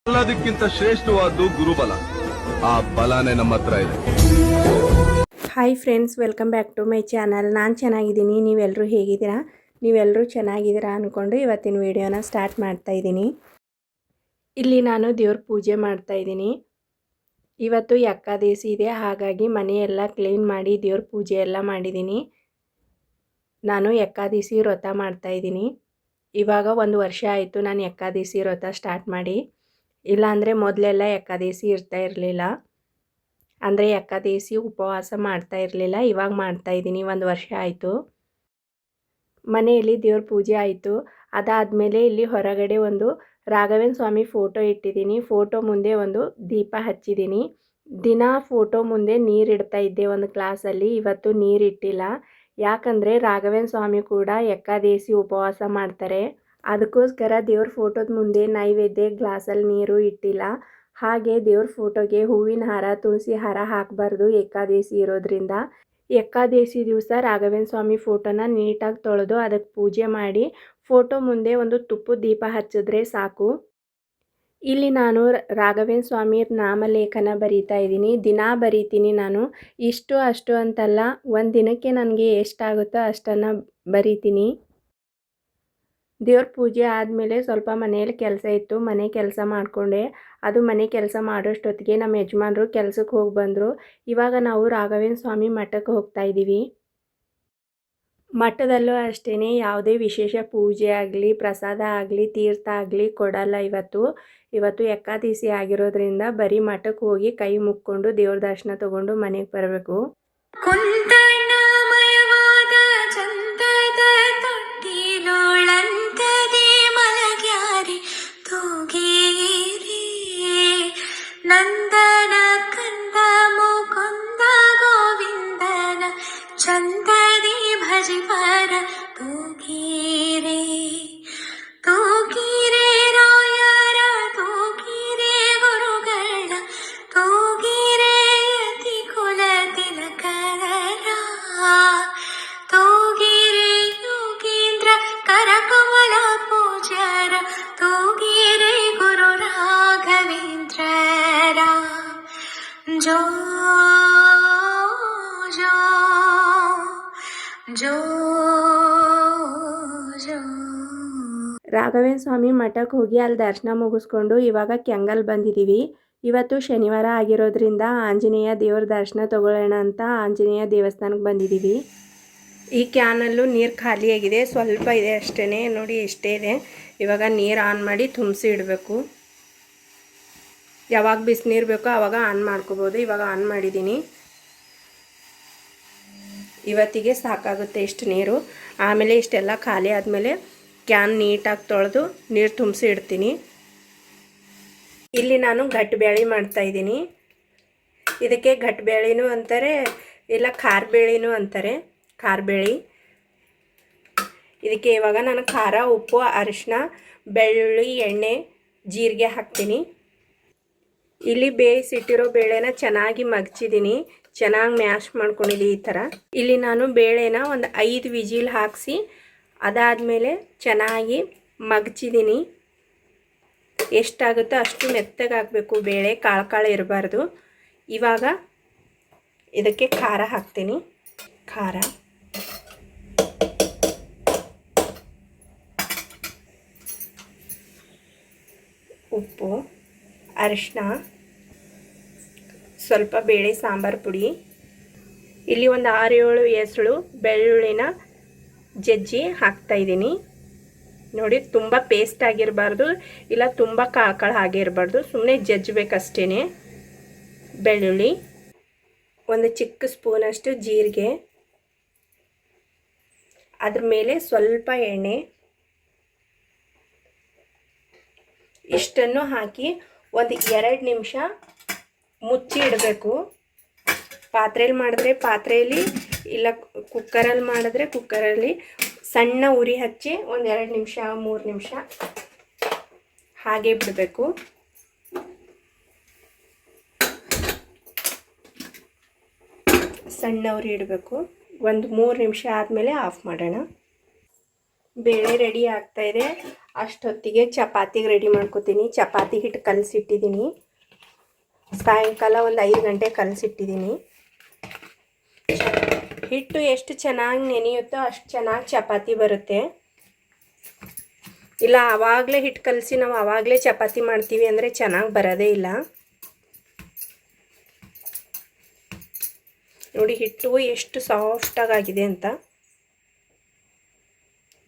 ಎಲ್ಲದಕ್ಕಿಂತ ಶ್ರೇಷ್ಠವಾದ್ದು ಗುರುಬಲ. ಆ ಬಲನೇ ನಮ್ಮ ಹತ್ರ ಇದೆ. Hi friends, welcome back to my channel. ನಾನು ಚೆನ್ನಾಗಿದ್ದೀನಿ, ನೀವೆಲ್ಲರೂ ಹೇಗಿದ್ದೀರಾ? ನೀವೆಲ್ಲರೂ ಚೆನ್ನಾಗಿದ್ದೀರಾ ಅಂದ್ಕೊಂಡು ಇವತ್ತಿನ ವಿಡಿಯೋನ ಸ್ಟಾರ್ಟ್ ಮಾಡ್ತಾ ಇದ್ದೀನಿ. ಇಲ್ಲಿ ನಾನು ದೇವ್ರ ಪೂಜೆ ಮಾಡ್ತಾ ಇದ್ದೀನಿ. ಇವತ್ತು ಏಕಾದಶಿ ಇದೆ, ಹಾಗಾಗಿ ಮನೆಯೆಲ್ಲ ಕ್ಲೀನ್ ಮಾಡಿ ದೇವ್ರ ಪೂಜೆ ಎಲ್ಲ ಮಾಡಿದ್ದೀನಿ. ನಾನು ಏಕಾದಶಿ ವ್ರತ ಮಾಡ್ತಾ ಇದ್ದೀನಿ. ಇವಾಗ 1 ವರ್ಷ ಆಯಿತು ನಾನು ಏಕಾದಶಿ ವ್ರತ ಸ್ಟಾರ್ಟ್ ಮಾಡಿ. ಇಲ್ಲಾಂದರೆ ಮೊದಲೆಲ್ಲ ಏಕಾದಶಿ ಇರ್ತಾ ಇರಲಿಲ್ಲ, ಅಂದರೆ ಏಕಾದಶಿ ಉಪವಾಸ ಮಾಡ್ತಾ ಇರಲಿಲ್ಲ. ಇವಾಗ ಮಾಡ್ತಾ ಇದ್ದೀನಿ, 1 ವರ್ಷ ಆಯಿತು. ಮನೆಯಲ್ಲಿ ದೇವ್ರ ಪೂಜೆ ಆಯಿತು. ಅದಾದಮೇಲೆ ಇಲ್ಲಿ ಹೊರಗಡೆ ಒಂದು ರಾಘವೇಂದ್ರ ಸ್ವಾಮಿ ಫೋಟೋ ಇಟ್ಟಿದ್ದೀನಿ. ಫೋಟೋ ಮುಂದೆ ಒಂದು ದೀಪ ಹಚ್ಚಿದ್ದೀನಿ. ದಿನ ಫೋಟೋ ಮುಂದೆ ನೀರಿಡ್ತಾ ಇದ್ದೆ ಒಂದು ಗ್ಲಾಸಲ್ಲಿ. ಇವತ್ತು ನೀರಿಟ್ಟಿಲ್ಲ, ಯಾಕಂದರೆ ರಾಘವೇಂದ್ರ ಸ್ವಾಮಿ ಕೂಡ ಏಕಾದಶಿ ಉಪವಾಸ ಮಾಡ್ತಾರೆ. ಅದಕ್ಕೋಸ್ಕರ ದೇವ್ರ ಫೋಟೋದ ಮುಂದೆ ನೈವೇದ್ಯ ಗ್ಲಾಸಲ್ಲಿ ನೀರು ಇಟ್ಟಿಲ್ಲ. ಹಾಗೆ ದೇವ್ರ ಫೋಟೋಗೆ ಹೂವಿನ ಹಾರ, ತುಳಸಿ ಹಾರ ಹಾಕಬಾರ್ದು ಏಕಾದಶಿ ಇರೋದ್ರಿಂದ. ಏಕಾದಶಿ ದಿವಸ ರಾಘವೇಂದ್ರ ಸ್ವಾಮಿ ಫೋಟೋನ ನೀಟಾಗಿ ತೊಳೆದು ಅದಕ್ಕೆ ಪೂಜೆ ಮಾಡಿ ಫೋಟೋ ಮುಂದೆ ಒಂದು ತುಪ್ಪದ ದೀಪ ಹಚ್ಚಿದ್ರೆ ಸಾಕು. ಇಲ್ಲಿ ನಾನು ರಾಘವೇಂದ್ರ ಸ್ವಾಮಿ ನಾಮಲೇಖನ ಬರೀತಾ ಇದ್ದೀನಿ. ದಿನ ಬರೀತೀನಿ ನಾನು. ಇಷ್ಟು ಅಷ್ಟು ಅಂತಲ್ಲ, ಒಂದು ದಿನಕ್ಕೆ ನನಗೆ ಎಷ್ಟಾಗುತ್ತೋ ಅಷ್ಟನ್ನು ಬರೀತೀನಿ. ದೇವ್ರ ಪೂಜೆ ಆದಮೇಲೆ ಸ್ವಲ್ಪ ಮನೆಯಲ್ಲಿ ಕೆಲಸ ಇತ್ತು, ಮನೆ ಕೆಲಸ ಮಾಡಿಕೊಂಡೆ. ಅದು ಮನೆ ಕೆಲಸ ಮಾಡೋಷ್ಟೊತ್ತಿಗೆ ನಮ್ಮ ಯಜಮಾನರು ಕೆಲಸಕ್ಕೆ ಹೋಗಿ ಬಂದರು. ಇವಾಗ ನಾವು ರಾಘವೇಂದ್ರ ಸ್ವಾಮಿ ಮಠಕ್ಕೆ ಹೋಗ್ತಾ ಇದ್ದೀವಿ. ಮಠದಲ್ಲೂ ಅಷ್ಟೇ ಯಾವುದೇ ವಿಶೇಷ ಪೂಜೆ ಆಗಲಿ, ಪ್ರಸಾದ ಆಗಲಿ, ತೀರ್ಥ ಆಗಲಿ ಕೊಡಲ್ಲ. ಇವತ್ತು ಏಕಾದಶಿ ಆಗಿರೋದ್ರಿಂದ ಬರೀ ಮಠಕ್ಕೆ ಹೋಗಿ ಕೈ ಮುಕ್ಕೊಂಡು ದೇವ್ರ ದರ್ಶನ ತಗೊಂಡು ಮನೆಗೆ ಬರಬೇಕು. ನಂದನ ಕಂದ ಮುಕುಂದ ಗೋವಿಂದನ ಚಂದದಿ ಭಜಿವರ ತೂಗಿರೆ ತೂಗಿರೆ ರಾಯರ ತೂಗಿರೆ ಗುರುಗಳ ತೂಗಿರೆ ಯತಿ ಕುಲ ತಿಲಕರ ತೂಗಿರೆ ಯೋಗೀಂದ್ರ ಕರಕಮಲ ಪೂಜಾರ ತೂಗಿರೆ ಗುರು ರಾಘವೇಂದ್ರ ಜೋ ಜೋ ಜೋ ಜೋ. ರಾಘವೇಂದ್ರ ಸ್ವಾಮಿ ಮಠಕ್ಕೆ ಹೋಗಿ ಅಲ್ಲಿ ದರ್ಶನ ಮುಗಿಸ್ಕೊಂಡು ಇವಾಗ ಕೆಂಗಲ್ ಬಂದಿದ್ದೀವಿ. ಇವತ್ತು ಶನಿವಾರ ಆಗಿರೋದ್ರಿಂದ ಆಂಜನೇಯ ದೇವ್ರ ದರ್ಶನ ತಗೊಳ್ಳೋಣ ಅಂತ ಆಂಜನೇಯ ದೇವಸ್ಥಾನಕ್ಕೆ ಬಂದಿದ್ದೀವಿ. ಈ ಕ್ಯಾನಲ್ಲೂ ನೀರು ಖಾಲಿಯಾಗಿದೆ, ಸ್ವಲ್ಪ ಇದೆ ಅಷ್ಟೇ. ನೋಡಿ ಇಷ್ಟೇ ಇದೆ. ಇವಾಗ ನೀರು ಆನ್ ಮಾಡಿ ತುಂಬಿಸಿ ಇಡಬೇಕು. ಯಾವಾಗ ಬಿಸಿನೀರು ಬೇಕೋ ಆವಾಗ ಆನ್ ಮಾಡ್ಕೋಬೋದು. ಇವಾಗ ಆನ್ ಮಾಡಿದ್ದೀನಿ. ಇವತ್ತಿಗೆ ಸಾಕಾಗುತ್ತೆ ಇಷ್ಟು ನೀರು. ಆಮೇಲೆ ಇಷ್ಟೆಲ್ಲ ಖಾಲಿ ಆದಮೇಲೆ ಕ್ಯಾನ್ ನೀಟಾಗಿ ತೊಳೆದು ನೀರು ತುಂಬಿಸಿ ಇಡ್ತೀನಿ. ಇಲ್ಲಿ ನಾನು ಗಟ್ಬೇಳೆ ಮಾಡ್ತಾಯಿದ್ದೀನಿ. ಇದಕ್ಕೆ ಗಟ್ಬೇಳೆನೂ ಅಂತಾರೆ, ಇಲ್ಲ ಖಾರಬೇಳೆನೂ ಅಂತಾರೆ. ಖಾರಬೇಳೆ. ಇದಕ್ಕೆ ಇವಾಗ ನಾನು ಖಾರ, ಉಪ್ಪು, ಅರಿಶಿನ, ಬೆಳ್ಳುಳ್ಳಿ, ಎಣ್ಣೆ, ಜೀರಿಗೆ ಹಾಕ್ತೀನಿ. ಇಲ್ಲಿ ಬೇಯಿಸಿಟ್ಟಿರೋ ಬೇಳೆನ ಚೆನ್ನಾಗಿ ಮಗ್ಚಿದ್ದೀನಿ, ಚೆನ್ನಾಗಿ ಮ್ಯಾಶ್ ಮಾಡ್ಕೊಂಡಿದ್ದೀನಿ ಈ ಥರ. ಇಲ್ಲಿ ನಾನು ಬೇಳೆನ ಒಂದು 5 ವಿಜಿಲ್ ಹಾಕಿಸಿ ಅದಾದಮೇಲೆ ಚೆನ್ನಾಗಿ ಮಗ್ಚಿದ್ದೀನಿ. ಎಷ್ಟಾಗುತ್ತೋ ಅಷ್ಟು ಮೆತ್ತಗೆ ಹಾಕಬೇಕು ಬೇಳೆ, ಕಾಳು ಇರಬಾರ್ದು. ಇವಾಗ ಇದಕ್ಕೆ ಖಾರ ಹಾಕ್ತೀನಿ. ಖಾರ, ಉಪ್ಪು, ಅರಿಶಿನ, ಸ್ವಲ್ಪ ಬೇಳೆ ಸಾಂಬಾರು ಪುಡಿ. ಇಲ್ಲಿ ಒಂದು 6-7 ಎಸಳು ಬೆಳ್ಳುಳ್ಳಿನ ಜಜ್ಜಿ ಹಾಕ್ತಾಯಿದ್ದೀನಿ. ನೋಡಿ, ತುಂಬ ಪೇಸ್ಟ್ ಆಗಿರಬಾರ್ದು, ಇಲ್ಲ ತುಂಬ ಕಾಳು ಆಗಿರಬಾರ್ದು, ಸುಮ್ಮನೆ ಜಜ್ಜಬೇಕಷ್ಟೇ. ಬೆಳ್ಳುಳ್ಳಿ, ಒಂದು ಚಿಕ್ಕ ಸ್ಪೂನಷ್ಟು ಜೀರಿಗೆ, ಅದ್ರ ಮೇಲೆ ಸ್ವಲ್ಪ ಎಣ್ಣೆ, ಇಷ್ಟನ್ನು ಹಾಕಿ ಒಂದು 2 ನಿಮಿಷ ಮುಚ್ಚಿ ಇಡಬೇಕು. ಪಾತ್ರೆಯಲ್ಲಿ ಮಾಡಿದ್ರೆ ಪಾತ್ರೆಯಲ್ಲಿ, ಇಲ್ಲ ಕುಕ್ಕರಲ್ಲಿ ಮಾಡಿದ್ರೆ ಕುಕ್ಕರಲ್ಲಿ ಸಣ್ಣ ಉರಿ ಹಚ್ಚಿ ಒಂದು 2 ನಿಮಿಷ 3 ನಿಮಿಷ ಹಾಗೆ ಬಿಡಬೇಕು. ಸಣ್ಣ ಉರಿ ಇಡಬೇಕು. ಒಂದು 3 ನಿಮಿಷ ಆದಮೇಲೆ ಆಫ್ ಮಾಡೋಣ. ಬೇಳೆ ರೆಡಿ ಆಗ್ತಾ ಇದೆ. ಅಷ್ಟೊತ್ತಿಗೆ ಚಪಾತಿಗೆ ರೆಡಿ ಮಾಡ್ಕೊತೀನಿ. ಚಪಾತಿ ಹಿಟ್ಟು ಕಲಸಿಟ್ಟಿದ್ದೀನಿ. ಸಾಯಂಕಾಲ ಒಂದು 5 ಗಂಟೆ ಕಲಸಿಟ್ಟಿದ್ದೀನಿ. ಹಿಟ್ಟು ಎಷ್ಟು ಚೆನ್ನಾಗಿ ನೆನೆಯುತ್ತೋ ಅಷ್ಟು ಚೆನ್ನಾಗಿ ಚಪಾತಿ ಬರುತ್ತೆ. ಇಲ್ಲ ಆವಾಗಲೇ ಹಿಟ್ಟು ಕಲಸಿ ನಾವು ಆವಾಗಲೇ ಚಪಾತಿ ಮಾಡ್ತೀವಿ ಅಂದರೆ ಚೆನ್ನಾಗಿ ಬರೋದೇ ಇಲ್ಲ. ನೋಡಿ ಹಿಟ್ಟು ಎಷ್ಟು ಸಾಫ್ಟಾಗಿದೆ ಅಂತ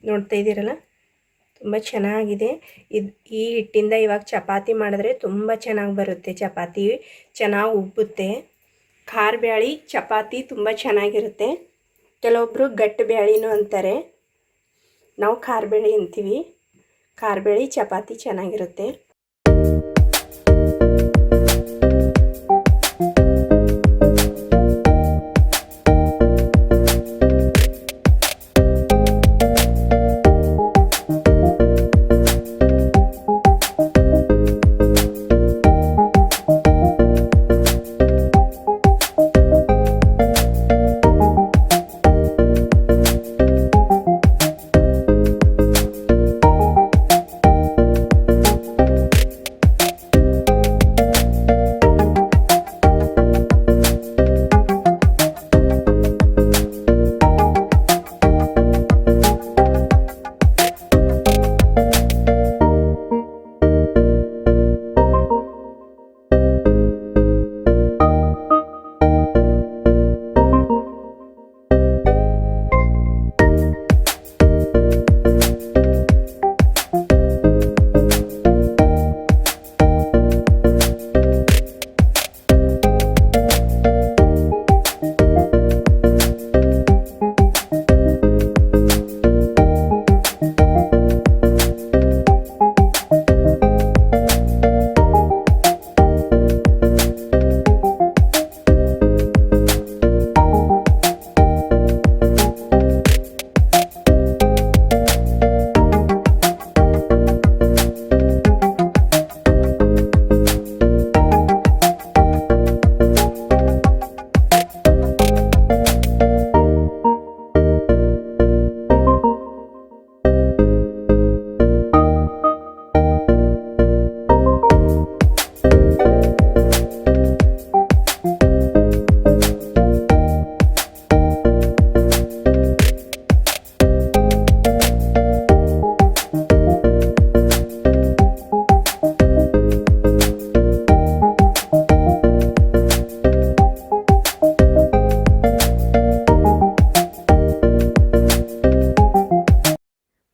ನೋಡ್ತಾ ಇದ್ದೀರಲ್ಲ, ತುಂಬ ಚೆನ್ನಾಗಿದೆ. ಈ ಹಿಟ್ಟಿಂದ ಇವಾಗ ಚಪಾತಿ ಮಾಡಿದ್ರೆ ತುಂಬ ಚೆನ್ನಾಗಿ ಬರುತ್ತೆ. ಚಪಾತಿ ಚೆನ್ನಾಗಿ ಉಬ್ಬುತ್ತೆ. ಖಾರ ಬ್ಯಾಳಿ ಚಪಾತಿ ತುಂಬ ಚೆನ್ನಾಗಿರುತ್ತೆ. ಕೆಲವೊಬ್ಬರು ಗಟ್ಟಿ ಬ್ಯಾಳಿನೂ ಅಂತಾರೆ, ನಾವು ಖಾರ ಬ್ಯಾಳಿ ಅಂತೀವಿ. ಖಾರ ಬ್ಯಾಳಿ ಚಪಾತಿ ಚೆನ್ನಾಗಿರುತ್ತೆ.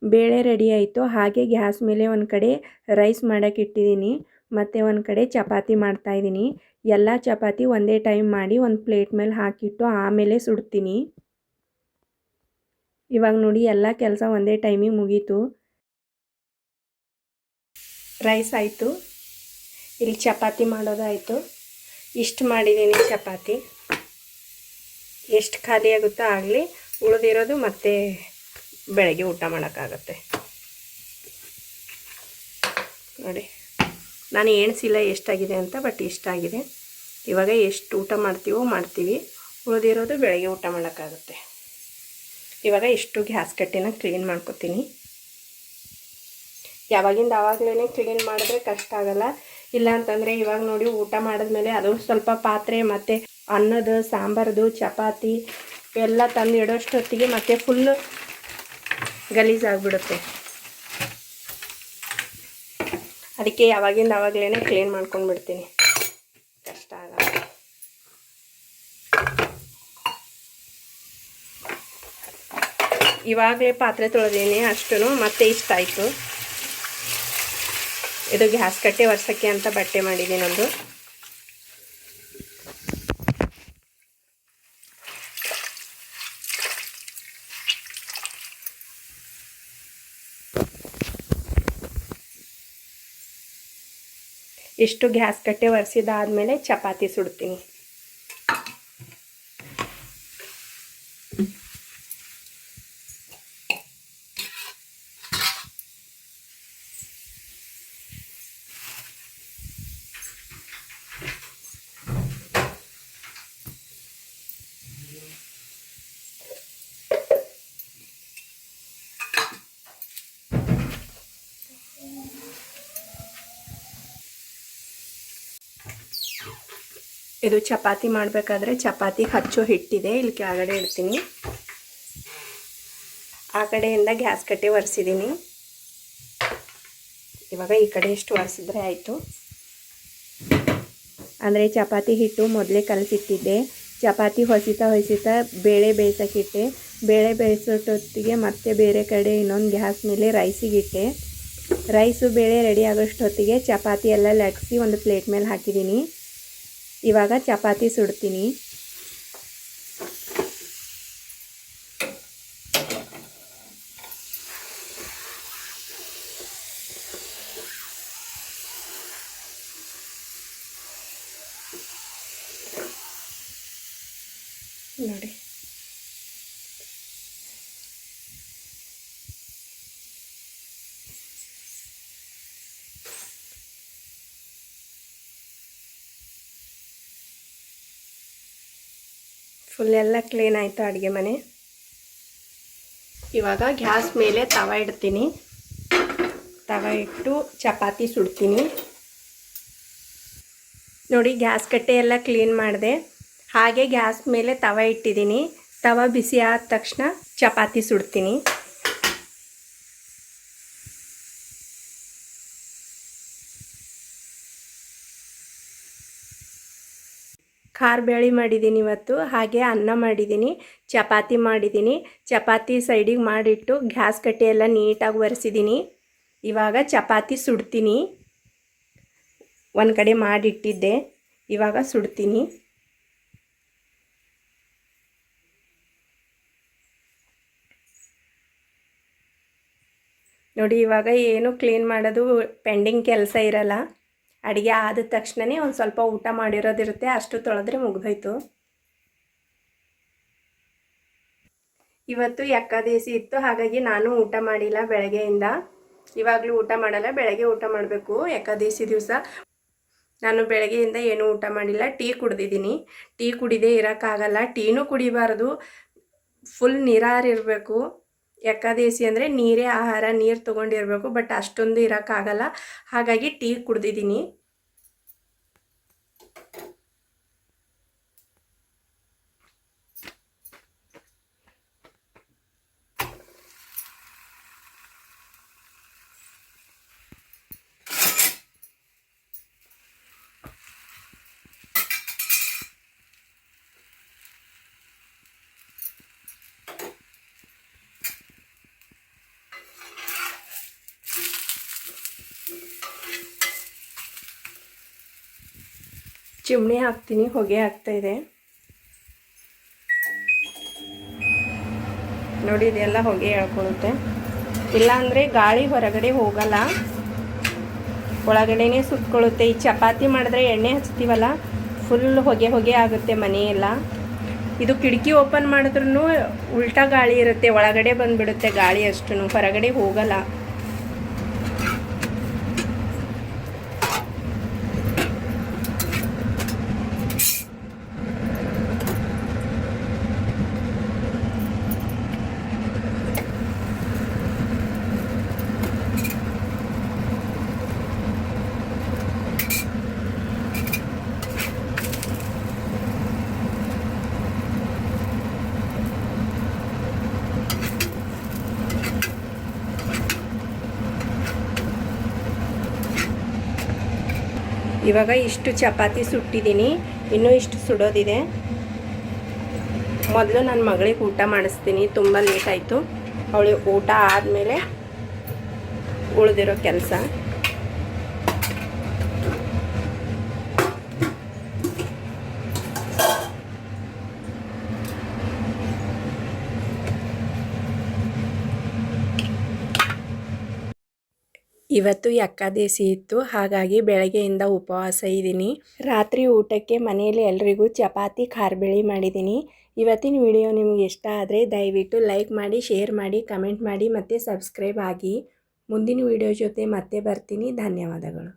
ಬೇಳೆ ರೆಡಿ ಆಯಿತು. ಹಾಗೆ ಗ್ಯಾಸ್ ಮೇಲೆ ಒಂದು ಕಡೆ ರೈಸ್ ಮಾಡೋಕ್ಕೆ ಇಟ್ಟಿದ್ದೀನಿ. ಮತ್ತು ಒಂದು ಕಡೆ ಚಪಾತಿ ಮಾಡ್ತಾಯಿದ್ದೀನಿ. ಎಲ್ಲ ಚಪಾತಿ ಒಂದೇ ಟೈಮ್ ಮಾಡಿ ಒಂದು ಪ್ಲೇಟ್ ಮೇಲೆ ಹಾಕಿಟ್ಟು ಆಮೇಲೆ ಸುಡ್ತೀನಿ. ಇವಾಗ ನೋಡಿ ಎಲ್ಲ ಕೆಲಸ ಒಂದೇ ಟೈಮಿಗೆ ಮುಗೀತು. ರೈಸ್ ಆಯಿತು, ಇಲ್ಲಿ ಚಪಾತಿ ಮಾಡೋದಾಯಿತು. ಇಷ್ಟು ಮಾಡಿದ್ದೀನಿ ಚಪಾತಿ. ಎಷ್ಟು ಖಾಲಿ ಆಗುತ್ತೋ ಆಗಲಿ, ಉಳಿದಿರೋದು ಮತ್ತೆ ಬೆಳಗ್ಗೆ ಊಟ ಮಾಡೋಕ್ಕಾಗತ್ತೆ. ನೋಡಿ ನಾನು ಎಣಿಸಿಲ್ಲ ಎಷ್ಟಾಗಿದೆ ಅಂತ, ಬಟ್ ಇಷ್ಟಾಗಿದೆ. ಇವಾಗ ಎಷ್ಟು ಊಟ ಮಾಡ್ತೀವಿ, ಉಳಿದಿರೋದು ಬೆಳಗ್ಗೆ ಊಟ ಮಾಡೋಕ್ಕಾಗುತ್ತೆ. ಇವಾಗ ಇಷ್ಟು ಗ್ಯಾಸ್ ಕಟ್ಟಿನ ಕ್ಲೀನ್ ಮಾಡ್ಕೊತೀನಿ. ಯಾವಾಗಿಂದ ಆವಾಗಲೇ ಕ್ಲೀನ್ ಮಾಡಿದ್ರೆ ಕಷ್ಟ ಆಗಲ್ಲ. ಇಲ್ಲ ಅಂತಂದರೆ ಇವಾಗ ನೋಡಿ ಊಟ ಮಾಡಿದ್ಮೇಲೆ ಅದು ಸ್ವಲ್ಪ ಪಾತ್ರೆ ಮತ್ತು ಅನ್ನದ ಸಾಂಬಾರ್ದು ಚಪಾತಿ ಎಲ್ಲ ತಂದು ಇಡೋಷ್ಟೊತ್ತಿಗೆ ಮತ್ತೆ ಫುಲ್ಲು ಗಲೀಜಾಗಿಬಿಡುತ್ತೆ. ಅದಕ್ಕೆ ಯಾವಾಗಿಂದ ಆವಾಗಲೇ ಕ್ಲೀನ್ ಮಾಡ್ಕೊಂಡು ಬಿಡ್ತೀನಿ, ಕಷ್ಟ ಆಗಲ್ಲ. ಇವಾಗಲೇ ಪಾತ್ರೆ ತೊಳೆದೀನಿ ಅಷ್ಟು, ಮತ್ತೆ ಇಷ್ಟ ಆಯಿತು. ಇದು ಗ್ಯಾಸ್ ಕಟ್ಟೆ ಒರೆಸೋಕ್ಕೆ ಅಂತ ಬಟ್ಟೆ ಮಾಡಿದ್ದೀನಿ ಒಂದು. ಇಷ್ಟು ಗ್ಯಾಸ್ ಕಟ್ಟೆ ಒರೆಸಿದಾದ್ಮೇಲೆ ಚಪಾತಿ ಸುಡ್ತೀನಿ. ಇದು ಚಪಾತಿ ಮಾಡಬೇಕಾದ್ರೆ ಚಪಾತಿ ಹಚ್ಚೋ ಹಿಟ್ಟಿದೆ, ಇಲ್ಲಿ ಕೆಳಗಡೆ ಇಡ್ತೀನಿ. ಆ ಕಡೆಯಿಂದ ಗ್ಯಾಸ್ ಕಟ್ಟೆ ಒರೆಸಿದ್ದೀನಿ. ಇವಾಗ ಈ ಕಡೆ ಎಷ್ಟು ಒರೆಸಿದ್ರೆ ಆಯಿತು. ಅಂದರೆ ಚಪಾತಿ ಹಿಟ್ಟು ಮೊದಲೇ ಕಲಸಿಟ್ಟಿದ್ದೆ. ಚಪಾತಿ ಹೊಸಿತಾ ಬೇಳೆ ಬೇಯಿಸೋಕ್ಕಿಟ್ಟೆ. ಬೇಳೆ ಬೇಯಿಸೋಟೊತ್ತಿಗೆ ಮತ್ತೆ ಬೇರೆ ಕಡೆ ಇನ್ನೊಂದು ಗ್ಯಾಸ್ ಮೇಲೆ ರೈಸಿಗಿಟ್ಟೆ. ರೈಸು ಬೇಳೆ ರೆಡಿ ಆಗೋಷ್ಟೊತ್ತಿಗೆ ಚಪಾತಿ ಎಲ್ಲ ಲಟ್ಸಿ ಒಂದು ಪ್ಲೇಟ್ ಮೇಲೆ ಹಾಕಿದ್ದೀನಿ. ಇವಾಗ ಚಪಾತಿ ಸುಡ್ತೀನಿ. ನೋಡಿ, ಫುಲ್ ಎಲ್ಲ ಕ್ಲೀನ್ ಆಯಿತು ಅಡುಗೆ ಮನೆ. ಇವಾಗ ಗ್ಯಾಸ್ ಮೇಲೆ ತವ ಇಡ್ತೀನಿ. ತವ ಇಟ್ಟು ಚಪಾತಿ ಸುಡ್ತೀನಿ. ನೋಡಿ, ಗ್ಯಾಸ್ ಕಟ್ಟೆ ಎಲ್ಲ ಕ್ಲೀನ್ ಮಾಡಿದೆ. ಹಾಗೆ ಗ್ಯಾಸ್ ಮೇಲೆ ತವ ಇಟ್ಟಿದ್ದೀನಿ. ತವ ಬಿಸಿ ಆದ ತಕ್ಷಣ ಚಪಾತಿ ಸುಡ್ತೀನಿ. ಖಾರ ಬೇಳೆ ಮಾಡಿದ್ದೀನಿ ಇವತ್ತು. ಹಾಗೆ ಅನ್ನ ಮಾಡಿದ್ದೀನಿ, ಚಪಾತಿ ಮಾಡಿದ್ದೀನಿ. ಚಪಾತಿ ಸೈಡಿಗೆ ಮಾಡಿಟ್ಟು ಗ್ಯಾಸ್ ಕಟ್ಟೆ ಎಲ್ಲ ನೀಟಾಗಿ ಒರೆಸಿದ್ದೀನಿ. ಇವಾಗ ಚಪಾತಿ ಸುಡ್ತೀನಿ. ಒಂದು ಕಡೆ ಮಾಡಿಟ್ಟಿದ್ದೆ, ಇವಾಗ ಸುಡ್ತೀನಿ. ನೋಡಿ, ಇವಾಗ ಏನು ಕ್ಲೀನ್ ಮಾಡೋದು ಪೆಂಡಿಂಗ್ ಕೆಲಸ ಇರಲ್ಲ. ಅಡುಗೆ ಆದ ತಕ್ಷಣವೇ ಒಂದು ಸ್ವಲ್ಪ ಊಟ ಮಾಡಿರೋದಿರುತ್ತೆ, ಅಷ್ಟು ತೊಳೆದ್ರೆ ಮುಗಿದೋಯ್ತು. ಇವತ್ತು ಏಕಾದಶಿ ಇತ್ತು, ಹಾಗಾಗಿ ನಾನು ಊಟ ಮಾಡಿಲ್ಲ ಬೆಳಗ್ಗೆಯಿಂದ. ಇವಾಗಲೂ ಊಟ ಮಾಡಲ್ಲ, ಬೆಳಗ್ಗೆ ಊಟ ಮಾಡಬೇಕು ಏಕಾದಶಿ ದಿವಸ. ನಾನು ಬೆಳಗ್ಗೆಯಿಂದ ಏನೂ ಊಟ ಮಾಡಿಲ್ಲ. ಟೀ ಕುಡ್ದಿದ್ದೀನಿ. ಟೀ ಕುಡಿದೇ ಇರೋಕ್ಕಾಗಲ್ಲ. ಟೀನೂ ಕುಡಿಬಾರ್ದು, ಫುಲ್ ನೀರಾರಿರಬೇಕು. ಏಕಾದಶಿ ಅಂದರೆ ನೀರೇ ಆಹಾರ, ನೀರು ತೊಗೊಂಡಿರಬೇಕು. ಬಟ್ ಅಷ್ಟೊಂದು ಇರೋಕ್ಕಾಗಲ್ಲ, ಹಾಗಾಗಿ ಟೀ ಕುಡ್ದಿದ್ದೀನಿ. ಚಿಮಣಿ ಹಾಕ್ತೀನಿ, ಹೊಗೆ ಆಗ್ತಾಯಿದೆ. ನೋಡಿ, ಇದೆಲ್ಲ ಹೊಗೆ ಹೇಳ್ಕೊಳುತ್ತೆ. ಇಲ್ಲಾಂದರೆ ಗಾಳಿ ಹೊರಗಡೆ ಹೋಗಲ್ಲ, ಒಳಗಡೆನೇ ಸುತ್ಕೊಳ್ಳುತ್ತೆ. ಈ ಚಪಾತಿ ಮಾಡಿದ್ರೆ ಎಣ್ಣೆ ಹಚ್ತೀವಲ್ಲ, ಫುಲ್ ಹೊಗೆ ಹೊಗೆ ಆಗುತ್ತೆ ಮನೆಯೆಲ್ಲ. ಇದು ಕಿಟಕಿ ಓಪನ್ ಮಾಡಿದ್ರೂ ಉಲ್ಟಾ ಗಾಳಿ ಇರುತ್ತೆ, ಒಳಗಡೆ ಬಂದುಬಿಡುತ್ತೆ ಗಾಳಿ, ಅಷ್ಟು ಹೊರಗಡೆ ಹೋಗಲ್ಲ. ಇವಾಗ ಇಷ್ಟು ಚಪಾತಿ ಸುಟ್ಟಿದ್ದೀನಿ, ಇನ್ನೂ ಇಷ್ಟು ಸುಡೋದಿದೆ. ಮೊದಲು ನನ್ನ ಮಗಳಿಗೆ ಊಟ ಮಾಡಿಸ್ತೀನಿ, ತುಂಬ ಲೇಟ್ ಆಯಿತು. ಅವಳಿಗೆ ಊಟ ಆದಮೇಲೆ ಉಳಿದಿರೋ ಕೆಲಸ. ಇವತ್ತು ಏಕಾದಶಿ ಇತ್ತು, ಹಾಗಾಗಿ ಬೆಳಗ್ಗೆಯಿಂದ ಉಪವಾಸ ಇದ್ದೀನಿ. ರಾತ್ರಿ ಊಟಕ್ಕೆ ಮನೆಯಲ್ಲಿ ಎಲ್ರಿಗೂ ಚಪಾತಿ ಖಾರಬೇಳೆ ಮಾಡಿದ್ದೀನಿ. ಇವತ್ತಿನ ವಿಡಿಯೋ ನಿಮಗೆ ಇಷ್ಟ ಆದರೆ ದಯವಿಟ್ಟು ಲೈಕ್ ಮಾಡಿ, ಶೇರ್ ಮಾಡಿ, ಕಮೆಂಟ್ ಮಾಡಿ ಮತ್ತು ಸಬ್ಸ್ಕ್ರೈಬ್ ಆಗಿ. ಮುಂದಿನ ವಿಡಿಯೋ ಜೊತೆ ಮತ್ತೆ ಬರ್ತೀನಿ. ಧನ್ಯವಾದಗಳು.